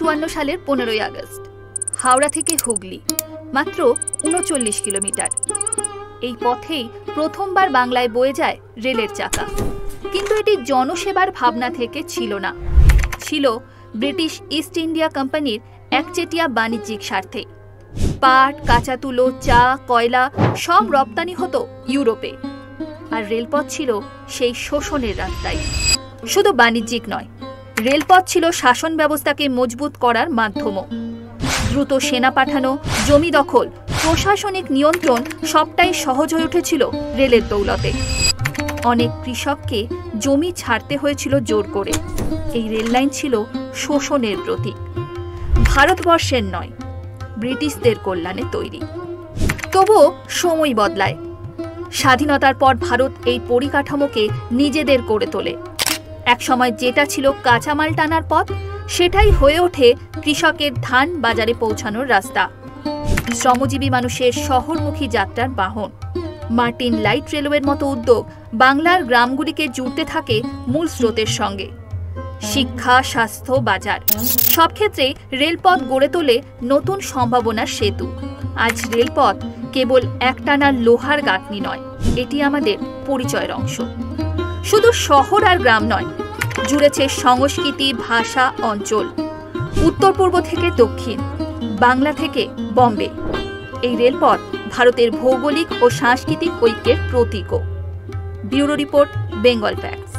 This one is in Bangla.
1952 সালের 15ই আগস্ট হাওড়া থেকে হুগলি মাত্র 39 কিলোমিটার। এই পথেই প্রথমবার বাংলায় বয়ে যায় রেলের চাকা। কিন্তু এটি জনসেবার ভাবনা থেকে ছিল না, ছিল ব্রিটিশ ইস্ট ইন্ডিয়া কোম্পানির একচেটিয়া বাণিজ্যিক স্বার্থে। পাট, কাঁচা তুলো, চা, কয়লা সব রপ্তানি হতো ইউরোপে, আর রেলপথ ছিল সেই শোষণের রাস্তায়। শুধু বাণিজ্যিক নয়, রেলপথ ছিল শাসন ব্যবস্থাকে মজবুত করার মাধ্যমও। দ্রুত সেনা পাঠানো, জমি দখল, প্রশাসনিক নিয়ন্ত্রণ সবটাই সহজ হয়ে উঠেছিল রেলের দৌলতে। অনেক কৃষককে জমি ছাড়তে হয়েছিল জোর করে। এই রেল লাইন ছিল শোষণের প্রতীক, ভারতবর্ষের নয়, ব্রিটিশদের কল্যাণে তৈরি। তবুও সময় বদলায়। স্বাধীনতার পর ভারত এই পরিকাঠামোকে নিজেদের করে তোলে। একসময় যেটা ছিল কাঁচামাল টানার পথ, সেটাই হয়ে ওঠে কৃষকের ধান বাজারে পৌঁছানোর রাস্তা, শ্রমজীবী মানুষের শহরমুখী যাত্রার বাহন। মার্টিন লাইট রেলওয়ের মতো উদ্যোগ বাংলার গ্রামগুলিকে জুড়তে থাকে মূল স্রোতের সঙ্গে। শিক্ষা, স্বাস্থ্য, বাজার সব ক্ষেত্রে রেলপথ গড়ে তোলে নতুন সম্ভাবনার সেতু। আজ রেলপথ কেবল একটানা লোহার গাঁথনি নয়, এটি আমাদের পরিচয়ের অংশ। শুধু শহর আর গ্রাম নয়, জুড়েছে সংস্কৃতি, ভাষা, অঞ্চল। উত্তর পূর্ব থেকে দক্ষিণ, বাংলা থেকে বম্বে। এই রেলপথ ভারতের ভৌগোলিক ও সাংস্কৃতিক ঐক্যের প্রতীকও। Bureau report, Bengal facts.